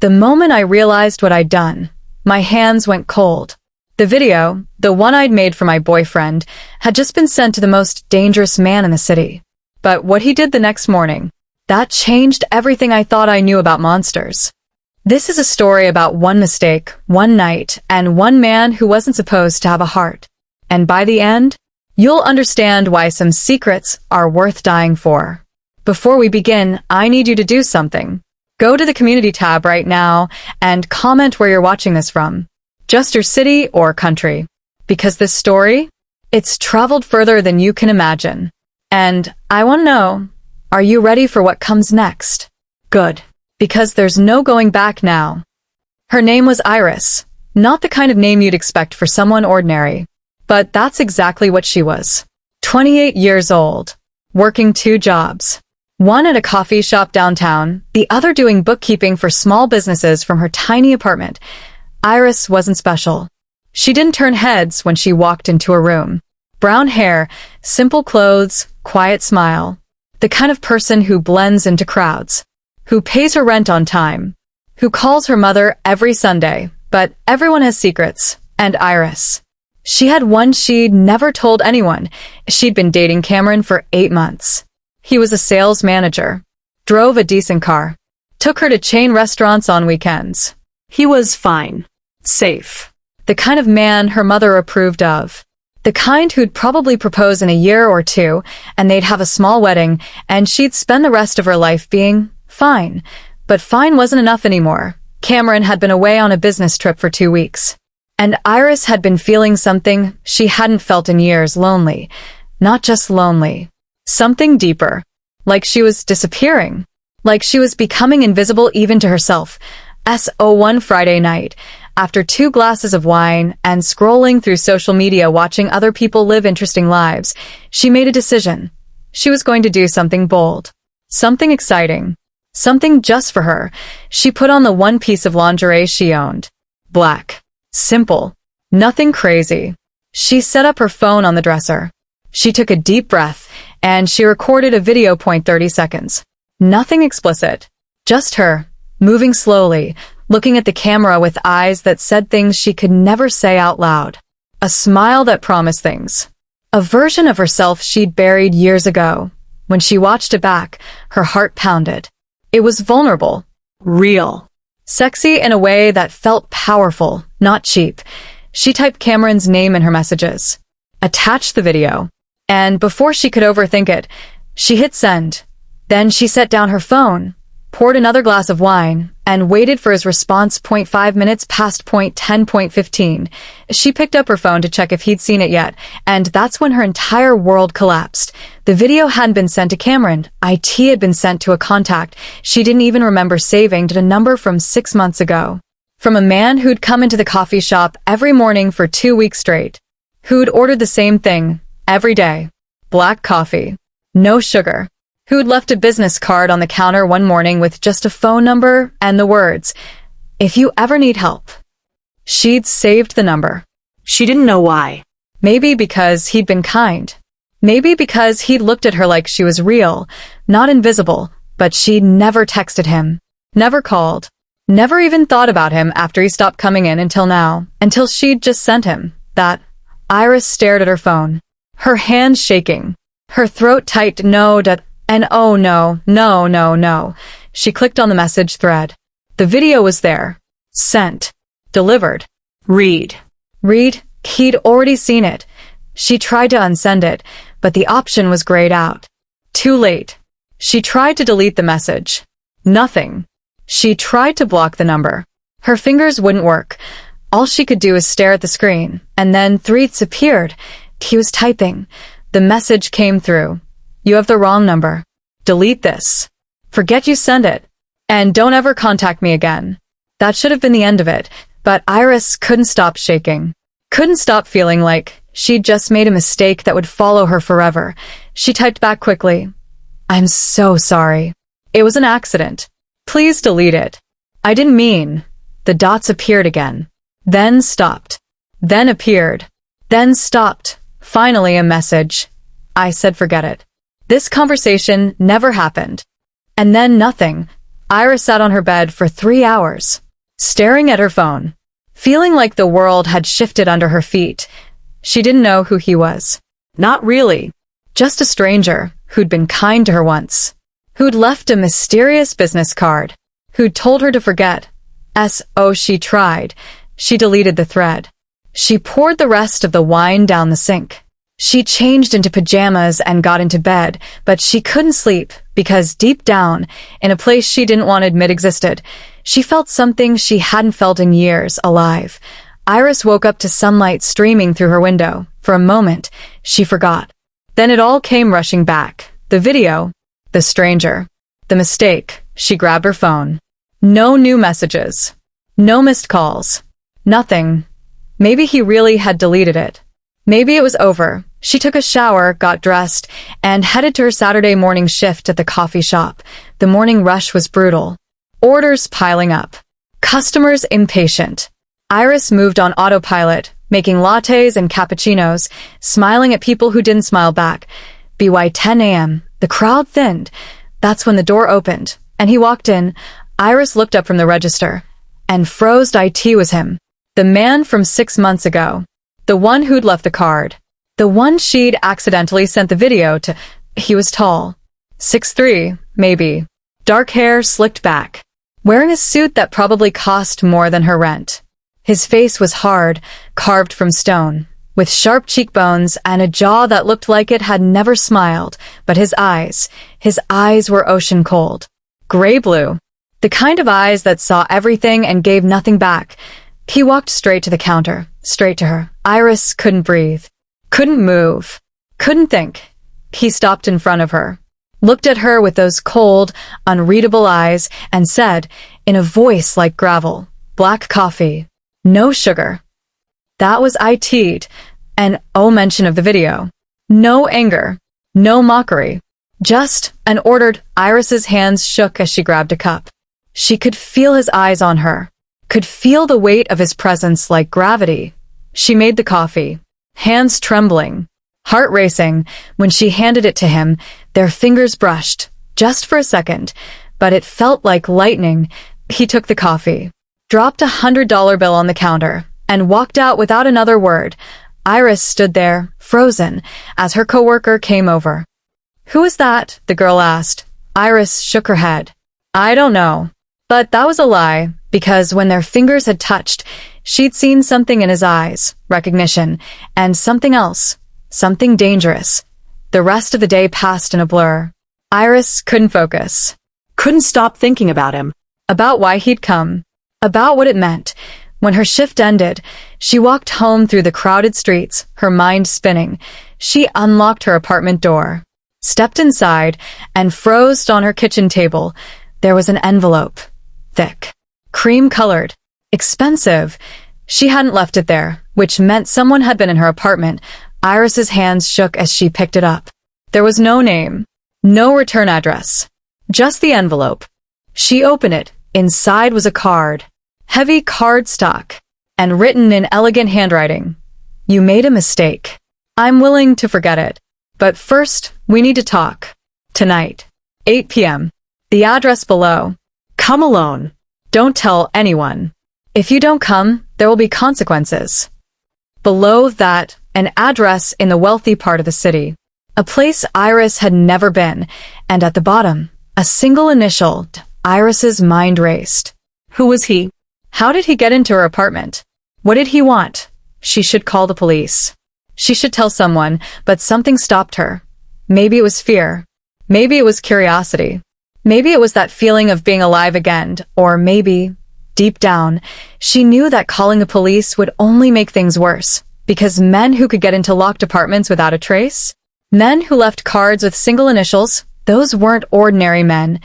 The moment I realized what I'd done, my hands went cold. The video, the one I'd made for my boyfriend, had just been sent to the most dangerous man in the city. But what he did the next morning, that changed everything I thought I knew about monsters. This is a story about one mistake, one night, and one man who wasn't supposed to have a heart. And by the end, you'll understand why some secrets are worth dying for. Before we begin, I need you to do something. Go to the community tab right now and comment where you're watching this from. Just your city or country. Because this story, it's traveled further than you can imagine. And I want to know, are you ready for what comes next? Good. Because there's no going back now. Her name was Iris. Not the kind of name you'd expect for someone ordinary. But that's exactly what she was. 28 years old. Working 2 jobs. One at a coffee shop downtown, the other doing bookkeeping for small businesses from her tiny apartment. Iris wasn't special. She didn't turn heads when she walked into a room. Brown hair, simple clothes, quiet smile. The kind of person who blends into crowds. Who pays her rent on time. Who calls her mother every Sunday. But everyone has secrets. And Iris. She had one she'd never told anyone. She'd been dating Cameron for 8 months. He was a sales manager. Drove a decent car. Took her to chain restaurants on weekends. He was fine. Safe. The kind of man her mother approved of. The kind who'd probably propose in a year or 2, and they'd have a small wedding, and she'd spend the rest of her life being fine. But fine wasn't enough anymore. Cameron had been away on a business trip for 2 weeks. And Iris had been feeling something she hadn't felt in years, lonely. Not just lonely. Something deeper. Like she was disappearing. Like she was becoming invisible even to herself. One Friday night, after 2 glasses of wine and scrolling through social media watching other people live interesting lives, she made a decision. She was going to do something bold. Something exciting. Something just for her. She put on the one piece of lingerie she owned. Black. Simple. Nothing crazy. She set up her phone on the dresser. She took a deep breath, and she recorded a video. 30 seconds. Nothing explicit. Just her, moving slowly, looking at the camera with eyes that said things she could never say out loud. A smile that promised things. A version of herself she'd buried years ago. When she watched it back, her heart pounded. It was vulnerable. Real. Sexy in a way that felt powerful, not cheap. She typed Cameron's name in her messages. Attached the video. And before she could overthink it, she hit send. Then she set down her phone, poured another glass of wine, and waited for his response. 5 minutes past. 10:15. She picked up her phone to check if he'd seen it yet, and that's when her entire world collapsed. The video hadn't been sent to Cameron. It had been sent to a contact she didn't even remember saving, to a number from 6 months ago. From a man who'd come into the coffee shop every morning for 2 weeks straight. Who'd ordered the same thing. Every day. Black coffee. No sugar. Who'd left a business card on the counter one morning with just a phone number and the words, "If you ever need help." She'd saved the number. She didn't know why. Maybe because he'd been kind. Maybe because he'd looked at her like she was real, not invisible, but she'd never texted him. Never called. Never even thought about him after he stopped coming in until now. Until she'd just sent him that. Iris stared at her phone. Her hands shaking. Her throat tight. And oh no. She clicked on the message thread. The video was there. Sent. Delivered. Read. He'd already seen it. She tried to unsend it, but the option was grayed out. Too late. She tried to delete the message. Nothing. She tried to block the number. Her fingers wouldn't work. All she could do was stare at the screen, and then threats appeared. He was typing. The message came through. You have the wrong number. Delete this. Forget you sent it. And don't ever contact me again. That should have been the end of it, but Iris couldn't stop shaking. Couldn't stop feeling like she'd just made a mistake that would follow her forever. She typed back quickly. I'm so sorry. It was an accident. Please delete it. I didn't mean. The dots appeared again. Then stopped. Then appeared. Then stopped. Finally a message. I said forget it. This conversation never happened. And then nothing. Iris sat on her bed for 3 hours, staring at her phone, feeling like the world had shifted under her feet. She didn't know who he was. Not really. Just a stranger who'd been kind to her once, who'd left a mysterious business card, who'd told her to forget. She tried. She deleted the thread. She poured the rest of the wine down the sink. She changed into pajamas and got into bed, but she couldn't sleep because deep down, in a place she didn't want to admit existed, she felt something she hadn't felt in years, alive. Iris woke up to sunlight streaming through her window. For a moment, she forgot. Then it all came rushing back. The video, the stranger, the mistake. She grabbed her phone. No new messages. No missed calls. Nothing. Maybe he really had deleted it. Maybe it was over. She took a shower, got dressed, and headed to her Saturday morning shift at the coffee shop. The morning rush was brutal. Orders piling up. Customers impatient. Iris moved on autopilot, making lattes and cappuccinos, smiling at people who didn't smile back. By 10 a.m., the crowd thinned. That's when the door opened, and he walked in. Iris looked up from the register, and froze. It was him. The man from 6 months ago. The one who'd left the card. The one she'd accidentally sent the video to. He was tall. 6'3", maybe. Dark hair slicked back. Wearing a suit that probably cost more than her rent. His face was hard, carved from stone, with sharp cheekbones and a jaw that looked like it had never smiled. But his eyes were ocean cold. Gray-blue. The kind of eyes that saw everything and gave nothing back. He walked straight to the counter, straight to her. Iris couldn't breathe. Couldn't move. Couldn't think. He stopped in front of her, looked at her with those cold, unreadable eyes, and said, in a voice like gravel, "Black coffee. No sugar." That was it. And mention of the video. No anger. No mockery. Just an ordered. Iris's hands shook as she grabbed a cup. She could feel his eyes on her. Could feel the weight of his presence like gravity. She made the coffee, hands trembling, heart racing. When she handed it to him, their fingers brushed, just for a second, but it felt like lightning. He took the coffee, dropped $100 bill on the counter, and walked out without another word. Iris stood there, frozen, as her coworker came over. "Who is that?" the girl asked. Iris shook her head. "I don't know." But that was a lie, because when their fingers had touched, she'd seen something in his eyes, recognition, and something else, something dangerous. The rest of the day passed in a blur. Iris couldn't focus, couldn't stop thinking about him, about why he'd come, about what it meant. When her shift ended, she walked home through the crowded streets, her mind spinning. She unlocked her apartment door, stepped inside, and froze on her kitchen table. There was an envelope, thick, cream-colored, expensive. She hadn't left it there, which meant someone had been in her apartment. Iris's hands shook as she picked it up. There was no name, no return address, just the envelope. She opened it. Inside was a card, heavy cardstock, and written in elegant handwriting. "You made a mistake. I'm willing to forget it. But first, we need to talk. Tonight, 8 p.m. The address below. Come alone. Don't tell anyone. If you don't come, there will be consequences." Below that, an address in the wealthy part of the city. A place Iris had never been, and at the bottom, a single initial. Iris's mind raced. Who was he? How did he get into her apartment? What did he want? She should call the police. She should tell someone, but something stopped her. Maybe it was fear. Maybe it was curiosity. Maybe it was that feeling of being alive again, or maybe, deep down, she knew that calling the police would only make things worse, because men who could get into locked apartments without a trace, men who left cards with single initials, those weren't ordinary men.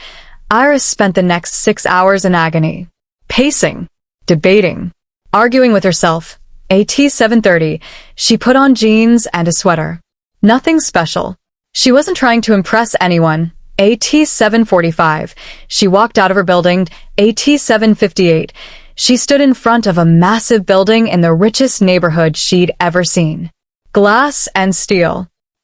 Iris spent the next 6 hours in agony, pacing, debating, arguing with herself. At 7:30, she put on jeans and a sweater. Nothing special. She wasn't trying to impress anyone. At 7:45, she walked out of her building. At 7:58, she stood in front of a massive building in the richest neighborhood she'd ever seen. Glass and steel.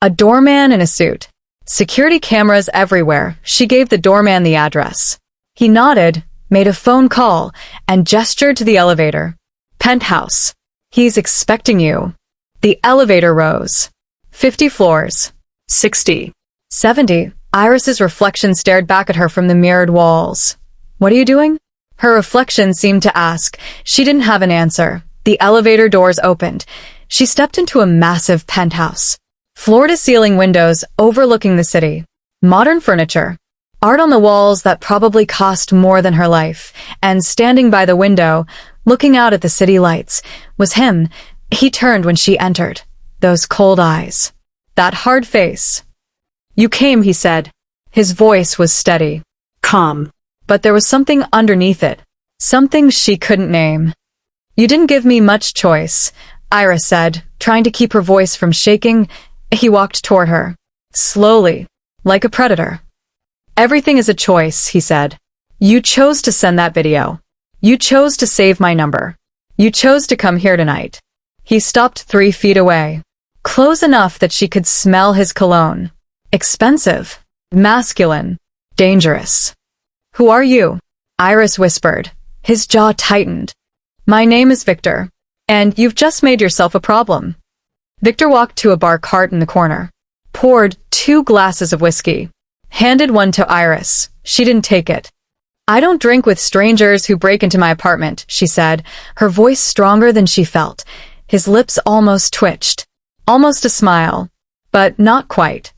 A doorman in a suit. Security cameras everywhere. She gave the doorman the address. He nodded, made a phone call, and gestured to the elevator. Penthouse. He's expecting you. The elevator rose. 50 floors. 60. 70. Iris's reflection stared back at her from the mirrored walls. What are you doing? Her reflection seemed to ask. She didn't have an answer. The elevator doors opened. She stepped into a massive penthouse. Floor-to-ceiling windows overlooking the city. Modern furniture. Art on the walls that probably cost more than her life. And standing by the window, looking out at the city lights, was him. He turned when she entered. Those cold eyes. That hard face. You came, he said. His voice was steady. Calm. But there was something underneath it. Something she couldn't name. You didn't give me much choice, Iris said, trying to keep her voice from shaking. He walked toward her. Slowly. Like a predator. Everything is a choice, he said. You chose to send that video. You chose to save my number. You chose to come here tonight. He stopped 3 feet away. Close enough that she could smell his cologne. Expensive. Masculine. Dangerous. Who are you? Iris whispered. His jaw tightened. My name is Victor. And you've just made yourself a problem. Victor walked to a bar cart in the corner. Poured 2 glasses of whiskey. Handed one to Iris. She didn't take it. I don't drink with strangers who break into my apartment, she said, her voice stronger than she felt. His lips almost twitched. Almost a smile. But not quite.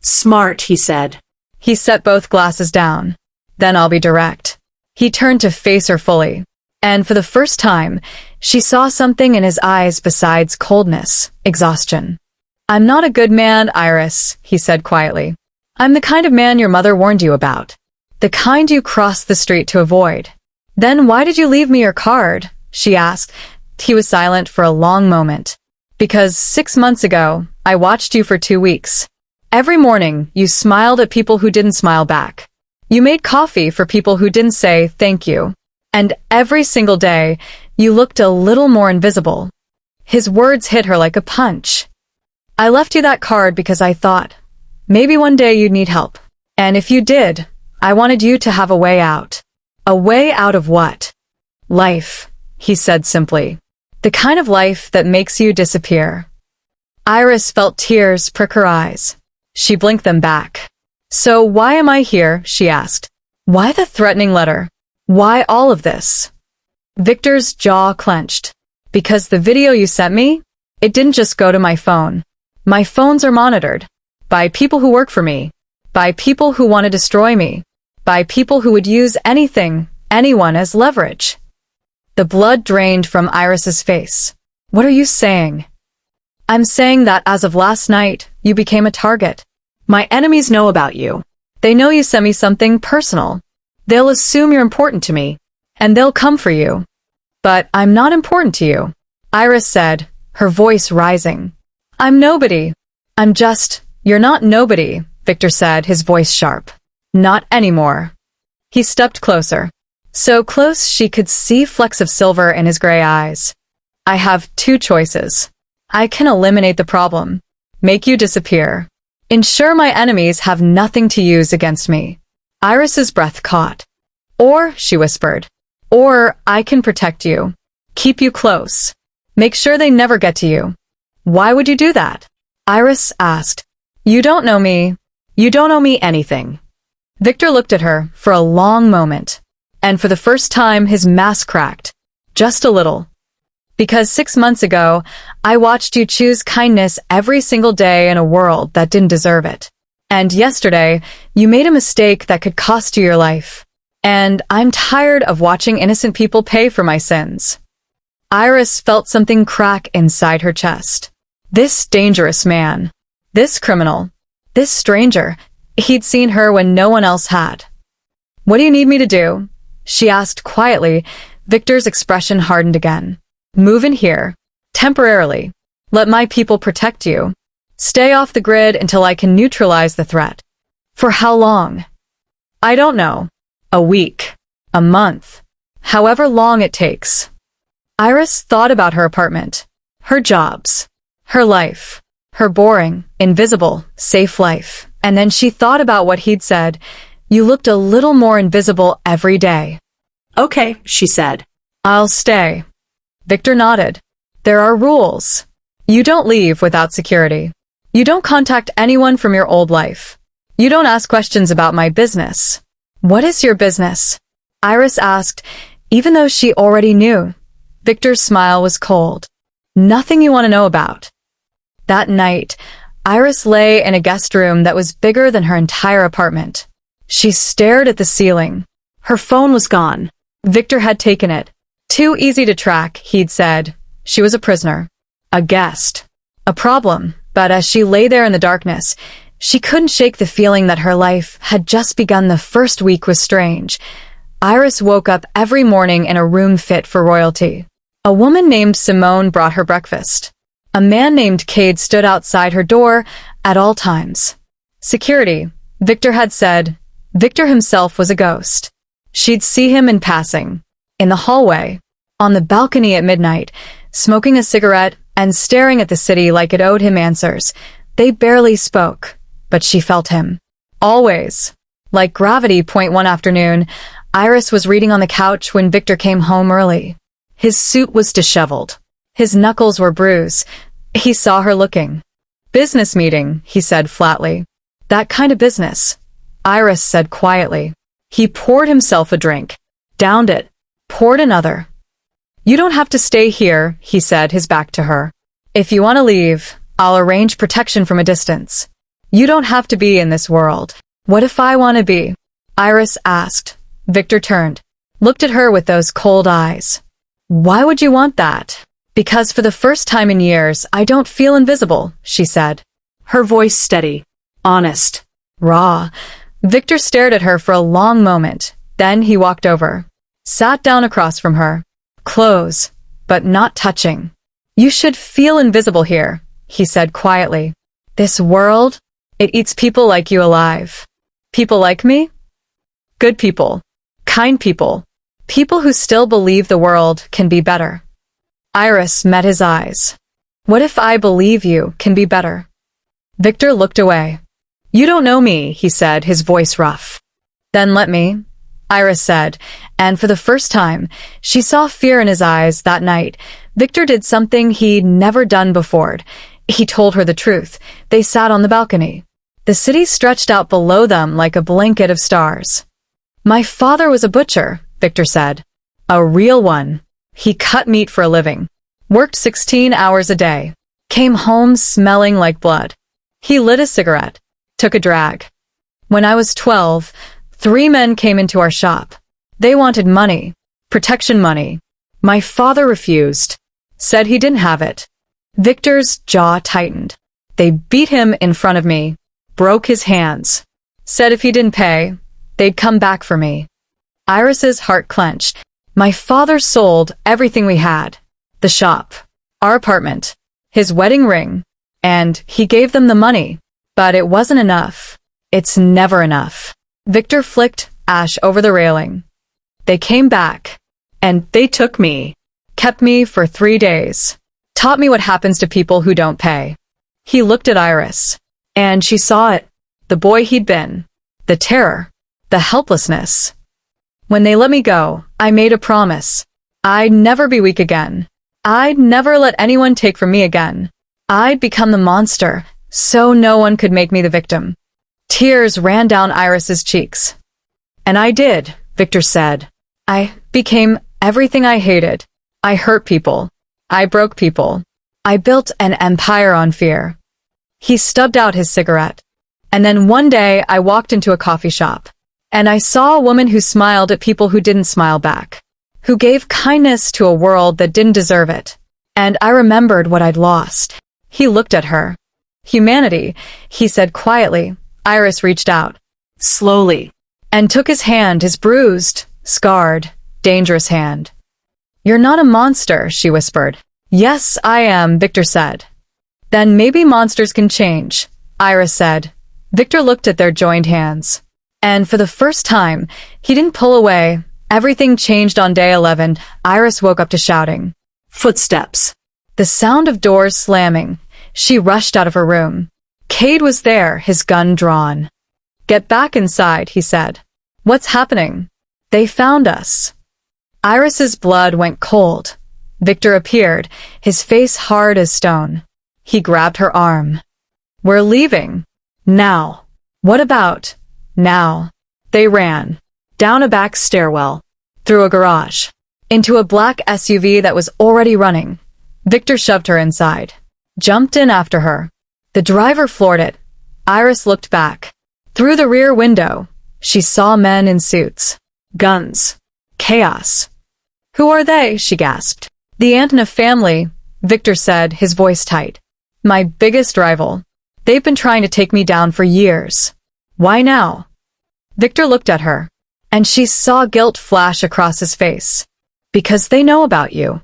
Smart, he said. He set both glasses down. Then I'll be direct. He turned to face her fully. And for the first time, she saw something in his eyes besides coldness, exhaustion. I'm not a good man, Iris, he said quietly. I'm the kind of man your mother warned you about. The kind you crossed the street to avoid. Then why did you leave me your card? She asked. He was silent for a long moment. Because 6 months ago, I watched you for 2 weeks. Every morning, you smiled at people who didn't smile back. You made coffee for people who didn't say thank you. And every single day, you looked a little more invisible. His words hit her like a punch. I left you that card because I thought, maybe one day you'd need help. And if you did, I wanted you to have a way out. A way out of what? Life, he said simply. The kind of life that makes you disappear. Iris felt tears prick her eyes. She blinked them back. So why am I here? She asked. Why the threatening letter? Why all of this? Victor's jaw clenched. Because the video you sent me? It didn't just go to my phone. My phones are monitored. By people who work for me. By people who want to destroy me. By people who would use anything, anyone as leverage. The blood drained from Iris's face. What are you saying? I'm saying that as of last night, you became a target. My enemies know about you. They know you sent me something personal. They'll assume you're important to me, and they'll come for you. But I'm not important to you, Iris said, her voice rising. I'm nobody. You're not nobody, Victor said, his voice sharp. Not anymore. He stepped closer. So close she could see flecks of silver in his gray eyes. I have 2 choices. I can eliminate the problem. Make you disappear. Ensure my enemies have nothing to use against me. Iris's breath caught. Or, she whispered. Or, I can protect you. Keep you close. Make sure they never get to you. Why would you do that? Iris asked. You don't know me. You don't owe me anything. Victor looked at her for a long moment. And for the first time, his mask cracked. Just a little. Because 6 months ago, I watched you choose kindness every single day in a world that didn't deserve it. And yesterday, you made a mistake that could cost you your life. And I'm tired of watching innocent people pay for my sins. Iris felt something crack inside her chest. This dangerous man. This criminal. This stranger. He'd seen her when no one else had. What do you need me to do? She asked quietly. Victor's expression hardened again. Move in here. Temporarily. Let my people protect you. Stay off the grid until I can neutralize the threat. For how long? I don't know. A week. A month. However long it takes. Iris thought about her apartment. Her jobs. Her life. Her boring, invisible, safe life. And then she thought about what he'd said. You looked a little more invisible every day. Okay, she said. I'll stay. Victor nodded. There are rules. You don't leave without security. You don't contact anyone from your old life. You don't ask questions about my business. What is your business? Iris asked, even though she already knew. Victor's smile was cold. Nothing you want to know about. That night, Iris lay in a guest room that was bigger than her entire apartment. She stared at the ceiling. Her phone was gone. Victor had taken it. Too easy to track, he'd said. She was a prisoner. A guest. A problem. But as she lay there in the darkness, she couldn't shake the feeling that her life had just begun. The first week was strange. Iris woke up every morning in a room fit for royalty. A woman named Simone brought her breakfast. A man named Cade stood outside her door at all times. Security, Victor had said. Victor himself was a ghost. She'd see him in passing. In the hallway. On the balcony at midnight, smoking a cigarette and staring at the city like it owed him answers. They barely spoke, but she felt him. Always. Like gravity. One afternoon, Iris was reading on the couch when Victor came home early. His suit was disheveled. His knuckles were bruised. He saw her looking. Business meeting, he said flatly. That kind of business, Iris said quietly. He poured himself a drink, downed it, poured another. You don't have to stay here, he said, his back to her. If you want to leave, I'll arrange protection from a distance. You don't have to be in this world. What if I want to be? Iris asked. Victor turned, looked at her with those cold eyes. Why would you want that? Because for the first time in years, I don't feel invisible, she said. Her voice steady, honest, raw. Victor stared at her for a long moment. Then he walked over, sat down across from her. Close, but not touching. You should feel invisible here, he said quietly. This world, it eats people like you alive. People like me? Good people. Kind people. People who still believe the world can be better. Iris met his eyes. What if I believe you can be better? Victor looked away. You don't know me, he said, his voice rough. Then let me, Iris said, and for the first time, she saw fear in his eyes that night. Victor did something he'd never done before. He told her the truth. They sat on the balcony. The city stretched out below them like a blanket of stars. My father was a butcher, Victor said. A real one. He cut meat for a living. Worked 16 hours a day. Came home smelling like blood. He lit a cigarette. Took a drag. When I was 12, 3 men came into our shop. They wanted money. Protection money. My father refused. Said he didn't have it. Victor's jaw tightened. They beat him in front of me. Broke his hands. Said if he didn't pay, they'd come back for me. Iris's heart clenched. My father sold everything we had. The shop. Our apartment. His wedding ring. And he gave them the money. But it wasn't enough. It's never enough. Victor flicked ash over the railing. They came back. And they took me. Kept me for 3 days. Taught me what happens to people who don't pay. He looked at Iris. And she saw it. The boy he'd been. The terror. The helplessness. When they let me go, I made a promise. I'd never be weak again. I'd never let anyone take from me again. I'd become the monster, so no one could make me the victim. Tears ran down Iris's cheeks. And I did, Victor said. I became everything I hated. I hurt people. I broke people. I built an empire on fear. He stubbed out his cigarette. And then one day I walked into a coffee shop. And I saw a woman who smiled at people who didn't smile back. Who gave kindness to a world that didn't deserve it. And I remembered what I'd lost. He looked at her. Humanity, he said quietly. Iris reached out. Slowly. And took his hand, his bruised, scarred, dangerous hand. You're not a monster, she whispered. Yes, I am, Victor said. Then maybe monsters can change, Iris said. Victor looked at their joined hands. And for the first time, he didn't pull away. Everything changed on day 11. Iris woke up to shouting. Footsteps. The sound of doors slamming. She rushed out of her room. Cade was there, his gun drawn. Get back inside, he said. What's happening? They found us. Iris's blood went cold. Victor appeared, his face hard as stone. He grabbed her arm. We're leaving. Now. What about? Now. They ran. Down a back stairwell. Through a garage. Into a black SUV that was already running. Victor shoved her inside. Jumped in after her. The driver floored it. Iris looked back. Through the rear window, she saw men in suits. Guns. Chaos. Who are they? She gasped. The Antonov family, Victor said, his voice tight. My biggest rival. They've been trying to take me down for years. Why now? Victor looked at her, and she saw guilt flash across his face. Because they know about you.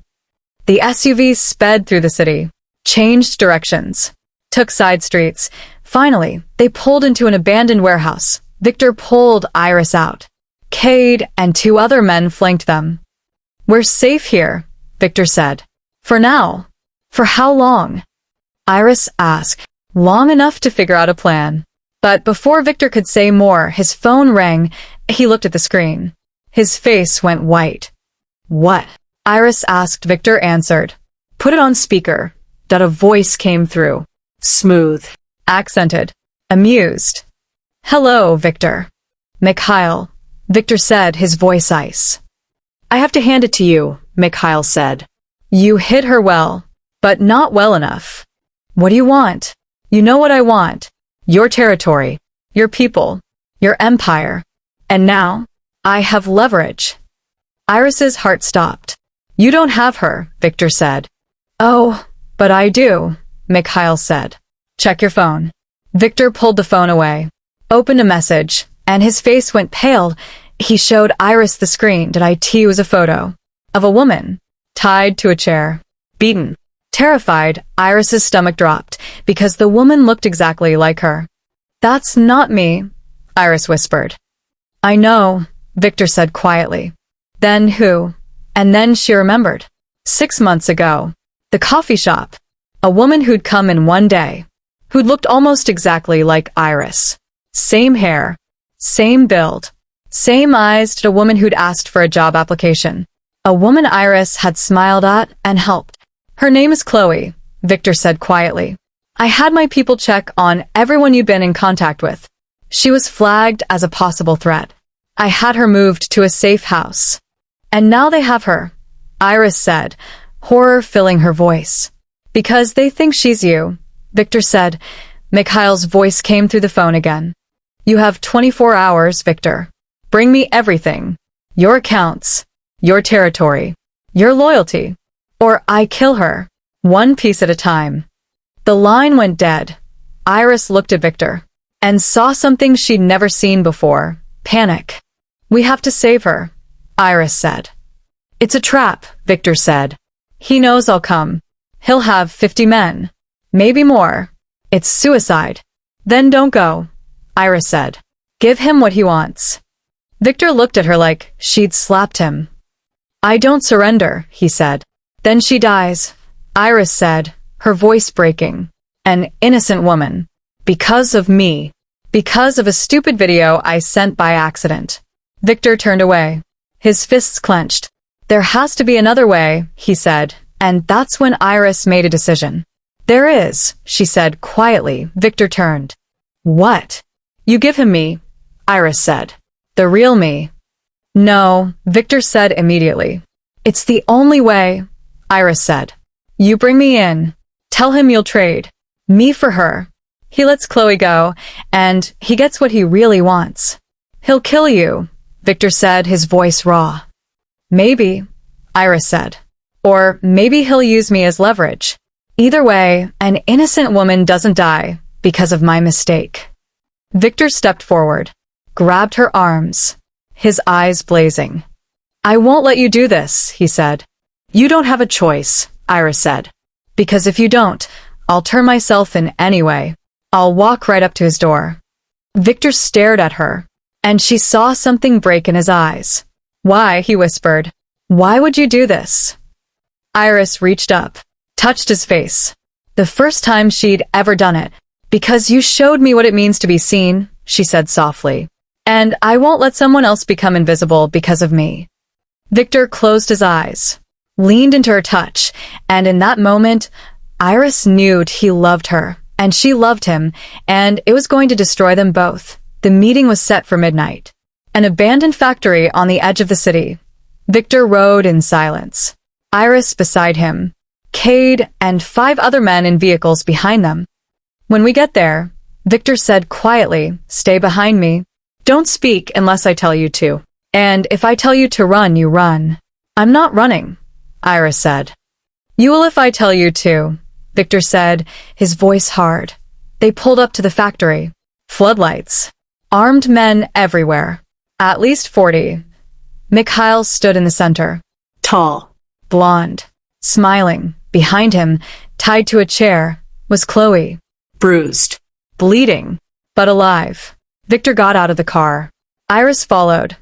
The SUV sped through the city, changed directions, took side streets. Finally, they pulled into an abandoned warehouse. Victor pulled Iris out. Cade and 2 other men flanked them. We're safe here, Victor said. For now. For how long? Iris asked. Long enough to figure out a plan. But before Victor could say more, his phone rang. He looked at the screen. His face went white. What? Iris asked. Victor answered. Put it on speaker. A voice came through. Smooth. Accented. Amused. Hello, Victor. Mikhail. Victor said, his voice ice. I have to hand it to you, Mikhail said. You hit her well, but not well enough. What do you want? You know what I want. Your territory. Your people. Your empire. And now, I have leverage. Iris's heart stopped. You don't have her, Victor said. Oh, but I do, Mikhail said. Check your phone. Victor pulled the phone away, opened a message, and his face went pale. He showed Iris the screen. It was a photo of a woman, tied to a chair, beaten. Terrified, Iris's stomach dropped, because the woman looked exactly like her. That's not me, Iris whispered. I know, Victor said quietly. Then who? And then she remembered. 6 months ago. The coffee shop. A woman who'd come in one day. Who'd looked almost exactly like Iris. Same hair. Same build. Same eyes. A woman who'd asked for a job application. A woman Iris had smiled at and helped. Her name is Chloe, Victor said quietly. I had my people check on everyone you'd been in contact with. She was flagged as a possible threat. I had her moved to a safe house. And now they have her, Iris said, horror filling her voice. Because they think she's you, Victor said. Mikhail's voice came through the phone again. You have 24 hours, Victor. Bring me everything. Your accounts. Your territory. Your loyalty. Or I kill her. One piece at a time. The line went dead. Iris looked at Victor. And saw something she'd never seen before. Panic. We have to save her, Iris said. It's a trap, Victor said. He knows I'll come. He'll have 50 men. Maybe more. It's suicide. Then don't go, Iris said. Give him what he wants. Victor looked at her like she'd slapped him. I don't surrender, he said. Then she dies, Iris said, her voice breaking. An innocent woman. Because of me. Because of a stupid video I sent by accident. Victor turned away. His fists clenched. There has to be another way, he said, and that's when Iris made a decision. There is, she said quietly. Victor turned. What? You give him me, Iris said. The real me. No, Victor said immediately. It's the only way, Iris said. You bring me in. Tell him you'll trade. Me for her. He lets Chloe go, and he gets what he really wants. He'll kill you, Victor said, his voice raw. Maybe, Iris said. Or maybe he'll use me as leverage. Either way, an innocent woman doesn't die because of my mistake. Victor stepped forward, grabbed her arms, his eyes blazing. I won't let you do this, he said. You don't have a choice, Iris said. Because if you don't, I'll turn myself in anyway. I'll walk right up to his door. Victor stared at her, and she saw something break in his eyes. Why, he whispered. Why would you do this? Iris reached up, touched his face. The first time she'd ever done it. Because you showed me what it means to be seen, she said softly. And I won't let someone else become invisible because of me. Victor closed his eyes, leaned into her touch, and in that moment, Iris knew he loved her, and she loved him, and it was going to destroy them both. The meeting was set for midnight. An abandoned factory on the edge of the city. Victor rode in silence. Iris beside him. Cade and 5 other men in vehicles behind them. When we get there, Victor said quietly, "Stay behind me. Don't speak unless I tell you to. And if I tell you to run, you run." "I'm not running," Iris said. "You will if I tell you to," Victor said, his voice hard. They pulled up to the factory. Floodlights. Armed men everywhere. At least 40. Mikhail stood in the center. Tall. Blonde. Smiling. Behind him, tied to a chair, was Chloe. Bruised. Bleeding, but alive. Victor got out of the car. Iris followed.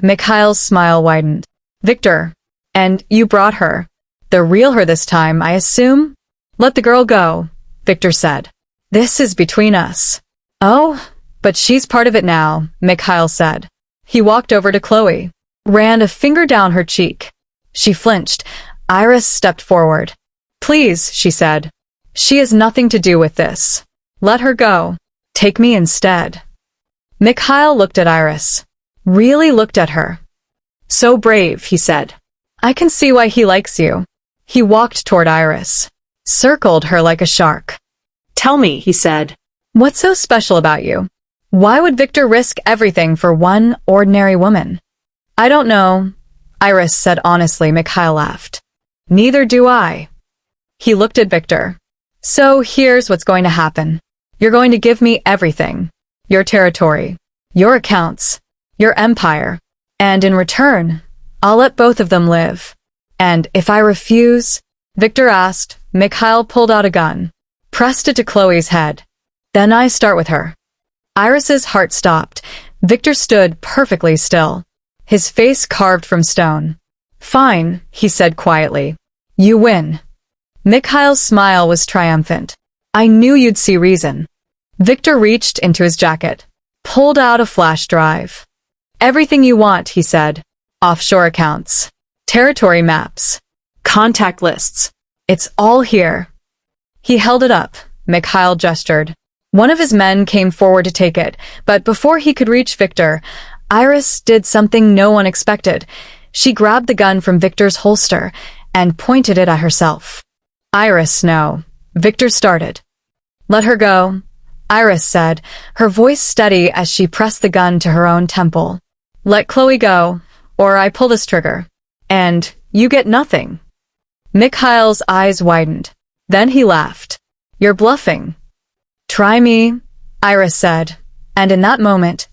Mikhail's smile widened. "Victor, and you brought her. The real her this time, I assume?" "Let the girl go," Victor said. "This is between us." "Oh, but she's part of it now," Mikhail said. He walked over to Chloe, ran a finger down her cheek. She flinched. Iris stepped forward. "Please," she said. "She has nothing to do with this. Let her go. Take me instead." Mikhail looked at Iris. Really looked at her. "So brave," he said. "I can see why he likes you." He walked toward Iris. Circled her like a shark. "Tell me," he said. "What's so special about you? Why would Victor risk everything for one ordinary woman?" "I don't know," Iris said honestly. Mikhail laughed. "Neither do I." He looked at Victor. "So here's what's going to happen. You're going to give me everything. Your territory, your accounts, your empire. And in return, I'll let both of them live. And if I refuse," Victor asked. Mikhail pulled out a gun, pressed it to Chloe's head. "Then I start with her." Iris's heart stopped. Victor stood perfectly still, his face carved from stone. "Fine," he said quietly. "You win." Mikhail's smile was triumphant. "I knew you'd see reason." Victor reached into his jacket, pulled out a flash drive. "Everything you want," he said. "Offshore accounts, territory maps, contact lists. It's all here." He held it up. Mikhail gestured. One of his men came forward to take it, but before he could reach Victor, Iris did something no one expected. She grabbed the gun from Victor's holster and pointed it at herself. "Iris, no," Victor started. "Let her go," Iris said, her voice steady as she pressed the gun to her own temple. "Let Chloe go, or I pull this trigger. And you get nothing." Mikhail's eyes widened. Then he laughed. "You're bluffing." "Try me," Iris said. And in that moment,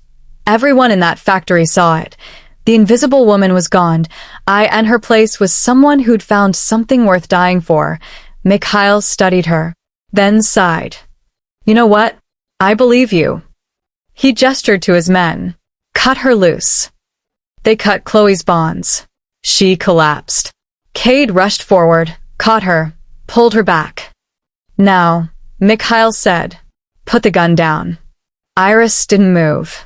everyone in that factory saw it. The invisible woman was gone, and her place was someone who'd found something worth dying for. Mikhail studied her, then sighed. "You know what? I believe you." He gestured to his men. "Cut her loose." They cut Chloe's bonds. She collapsed. Cade rushed forward, caught her, pulled her back. "Now," Mikhail said, "put the gun down." Iris didn't move.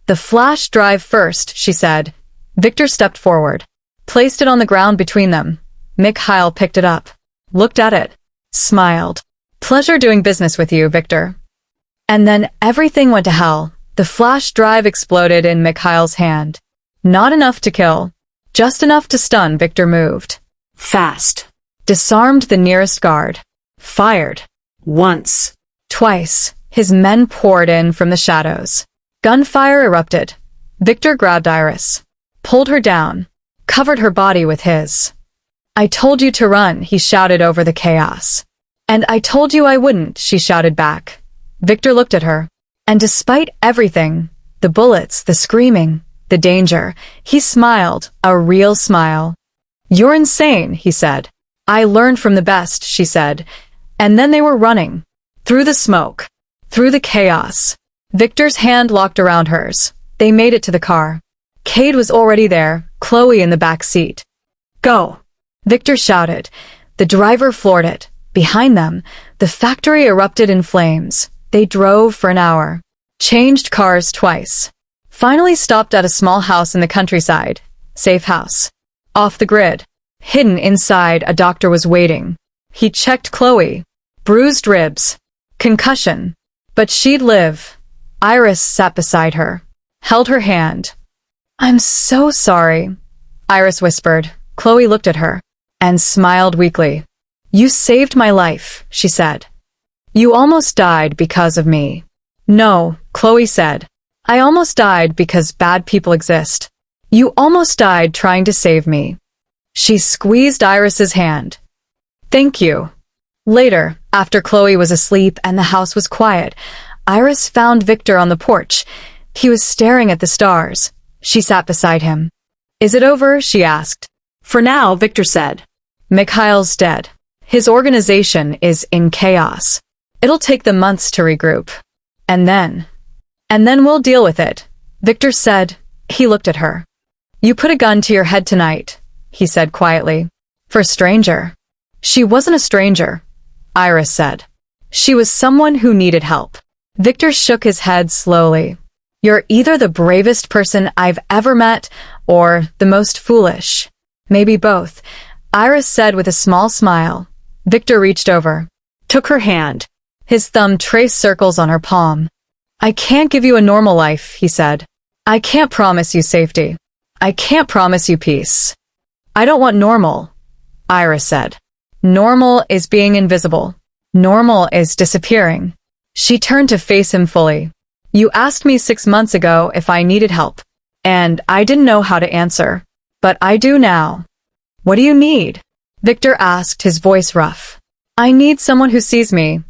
"The flash drive first," she said. Victor stepped forward, placed it on the ground between them. Mikhail picked it up, looked at it, smiled. "Pleasure doing business with you, Victor." And then everything went to hell. The flash drive exploded in Mikhail's hand. Not enough to kill, just enough to stun. Victor moved. Fast. Disarmed the nearest guard. Fired. Once. Twice. His men poured in from the shadows. Gunfire erupted. Victor grabbed Iris, pulled her down, covered her body with his. "I told you to run," he shouted over the chaos. "And I told you I wouldn't," she shouted back. Victor looked at her. And despite everything, the bullets, the screaming, the danger, he smiled, a real smile. "You're insane," he said. "I learned from the best," she said. And then they were running. Through the smoke. Through the chaos. Victor's hand locked around hers. They made it to the car. Cade was already there, Chloe in the back seat. "Go!" Victor shouted. The driver floored it. Behind them, the factory erupted in flames. They drove for an hour. Changed cars twice. Finally stopped at a small house in the countryside. Safe house. Off the grid. Hidden inside, a doctor was waiting. He checked Chloe. Bruised ribs. Concussion. But she'd live. Iris sat beside her. Held her hand. "I'm so sorry," Iris whispered. Chloe looked at her. And smiled weakly. "You saved my life," she said. "You almost died because of me." "No," Chloe said. "I almost died because bad people exist. You almost died trying to save me." She squeezed Iris's hand. "Thank you." Later, after Chloe was asleep and the house was quiet, Iris found Victor on the porch. He was staring at the stars. She sat beside him. "Is it over?" she asked. "For now," Victor said. "Mikhail's dead. His organization is in chaos. It'll take them months to regroup. And then we'll deal with it," Victor said. He looked at her. "You put a gun to your head tonight," he said quietly. "For a stranger." "She wasn't a stranger," Iris said. "She was someone who needed help." Victor shook his head slowly. "You're either the bravest person I've ever met or the most foolish. Maybe both," Iris said with a small smile. Victor reached over. Took her hand. His thumb traced circles on her palm. "I can't give you a normal life," he said. "I can't promise you safety. I can't promise you peace." "I don't want normal," Iris said. "Normal is being invisible. Normal is disappearing." She turned to face him fully. "You asked me 6 months ago if I needed help, and I didn't know how to answer. But I do now." "What do you need?" Victor asked, his voice rough. "I need someone who sees me,"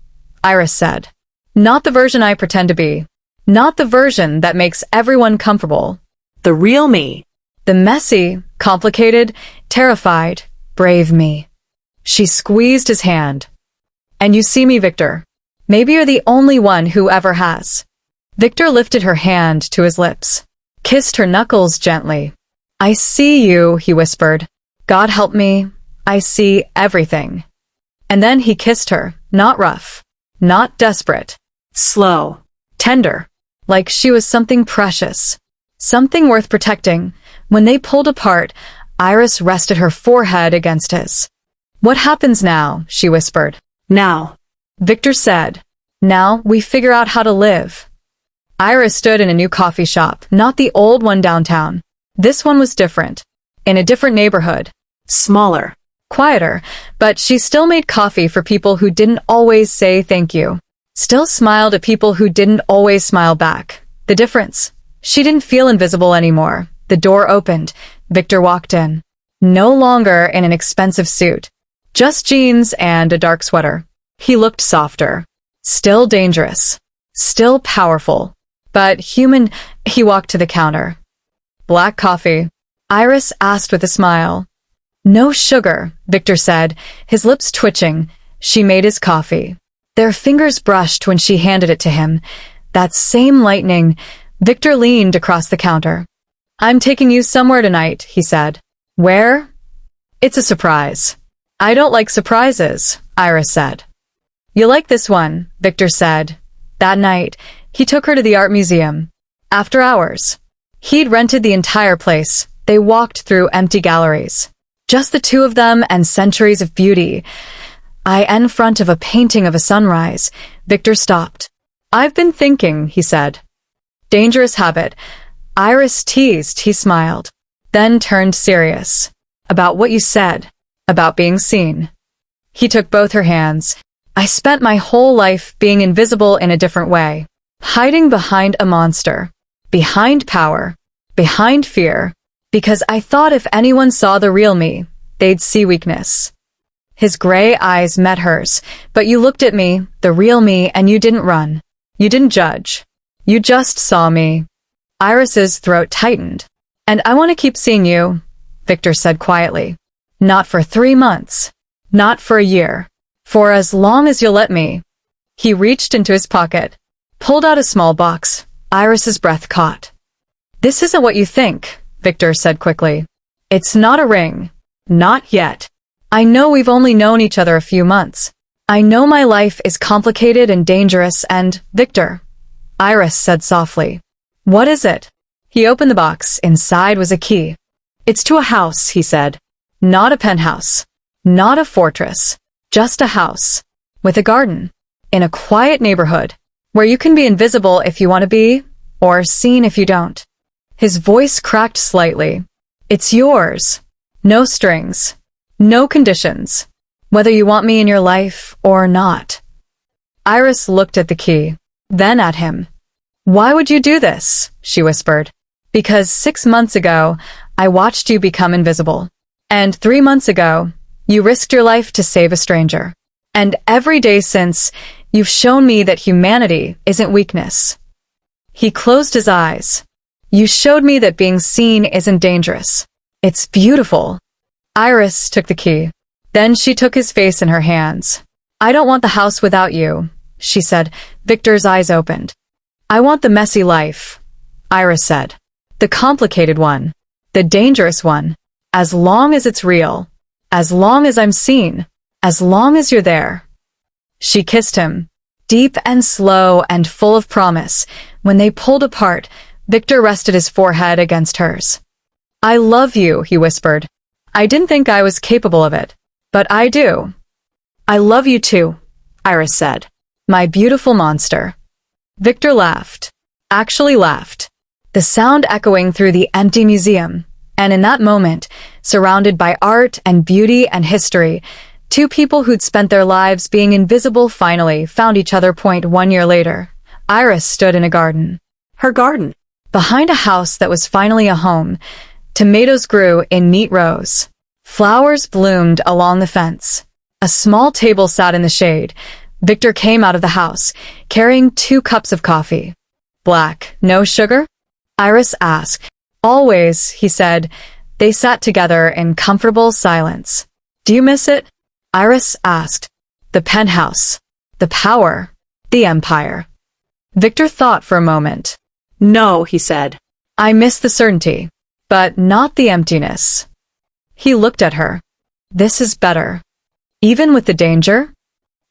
Iris said. "Not the version I pretend to be. Not the version that makes everyone comfortable. The real me. The messy, complicated, terrified, brave me." She squeezed his hand. "And you see me, Victor. Maybe you're the only one who ever has." Victor lifted her hand to his lips. Kissed her knuckles gently. "I see you," he whispered. "God help me. I see everything." And then he kissed her, not rough, not desperate. Slow. Tender. Like she was something precious. Something worth protecting. When they pulled apart, Iris rested her forehead against his. "What happens now?" she whispered. Now. Victor said. "Now we figure out how to live." Iris stood in a new coffee shop, not the old one downtown. This one was different. In a different neighborhood. Smaller. Quieter, but she still made coffee for people who didn't always say thank you. Still smiled at people who didn't always smile back. The difference? She didn't feel invisible anymore. The door opened. Victor walked in. No longer in an expensive suit. Just jeans and a dark sweater. He looked softer. Still dangerous. Still powerful. But human. He walked to the counter. "Black coffee?" Iris asked with a smile. "No sugar," Victor said, his lips twitching. She made his coffee. Their fingers brushed when she handed it to him. That same lightning. Victor leaned across the counter. "I'm taking you somewhere tonight," he said. "Where?" "It's a surprise." "I don't like surprises," Iris said. "You like this one," Victor said. That night, he took her to the art museum. After hours. He'd rented the entire place. They walked through empty galleries. Just the two of them and centuries of beauty. In front of a painting of a sunrise, Victor stopped. "I've been thinking," he said. "Dangerous habit." Iris teased, he smiled. Then turned serious. "About what you said. About being seen." He took both her hands. "I spent my whole life being invisible in a different way. Hiding behind a monster. Behind power. Behind fear. Because I thought if anyone saw the real me, they'd see weakness." His gray eyes met hers. "But you looked at me, the real me, and you didn't run. You didn't judge. You just saw me." Iris's throat tightened. "And I want to keep seeing you," Victor said quietly. "Not for 3 months. Not for a year. For as long as you'll let me." He reached into his pocket. Pulled out a small box. Iris's breath caught. "This isn't what you think," Victor said quickly. "It's not a ring. Not yet. I know we've only known each other a few months. I know my life is complicated and dangerous and, Victor, Iris said softly. What is it? He opened the box. Inside was a key. It's to a house, he said. Not a penthouse. Not a fortress. Just a house. With a garden. In a quiet neighborhood. Where you can be invisible if you want to be, or seen if you don't. His voice cracked slightly. It's yours. No strings. No conditions. Whether you want me in your life or not. Iris looked at the key, then at him. Why would you do this? She whispered. Because 6 months ago, I watched you become invisible. And 3 months ago, you risked your life to save a stranger. And every day since, you've shown me that humanity isn't weakness. He closed his eyes. You showed me that being seen isn't dangerous. It's beautiful. Iris took the key. Then she took his face in her hands. I don't want the house without you, she said. Victor's eyes opened. I want the messy life, Iris said. The complicated one. The dangerous one. As long as it's real. As long as I'm seen. As long as you're there. She kissed him. Deep and slow and full of promise. When they pulled apart, Victor rested his forehead against hers. I love you, he whispered. I didn't think I was capable of it. But I do. I love you too, Iris said. My beautiful monster. Victor laughed. Actually laughed. The sound echoing through the empty museum. And in that moment, surrounded by art and beauty and history, two people who'd spent their lives being invisible finally found each other. 1 year later, Iris stood in a garden. Her garden. Behind a house that was finally a home, tomatoes grew in neat rows. Flowers bloomed along the fence. A small table sat in the shade. Victor came out of the house, carrying 2 cups of coffee. Black, no sugar? Iris asked. Always, he said. They sat together in comfortable silence. Do you miss it? Iris asked. The penthouse. The power. The empire. Victor thought for a moment. No, he said. I miss the certainty, but not the emptiness. He looked at her. This is better. Even with the danger?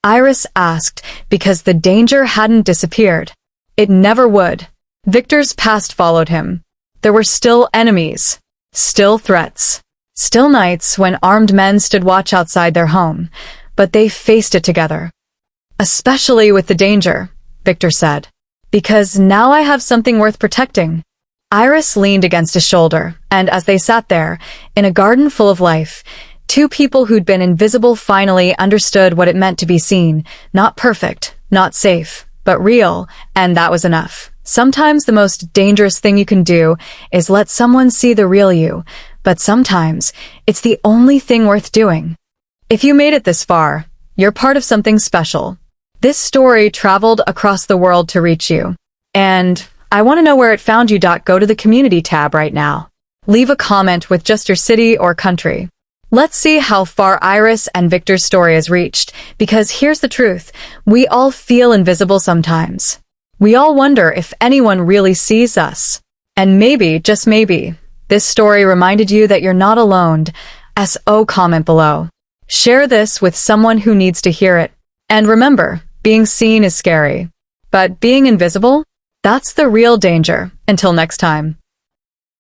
Iris asked because the danger hadn't disappeared. It never would. Victor's past followed him. There were still enemies. Still threats. Still nights when armed men stood watch outside their home, but they faced it together. Especially with the danger, Victor said. Because now I have something worth protecting. Iris leaned against his shoulder, and as they sat there, in a garden full of life, 2 people who'd been invisible finally understood what it meant to be seen, not perfect, not safe, but real, and that was enough. Sometimes the most dangerous thing you can do is let someone see the real you, but sometimes it's the only thing worth doing. If you made it this far, you're part of something special. This story traveled across the world to reach you. And I want to know where it found you. Go to the community tab right now. Leave a comment with just your city or country. Let's see how far Iris and Victor's story has reached, because here's the truth. We all feel invisible sometimes. We all wonder if anyone really sees us. And maybe, just maybe, this story reminded you that you're not alone. Comment below. Share this with someone who needs to hear it. And remember, being seen is scary. But being invisible? That's the real danger. Until next time.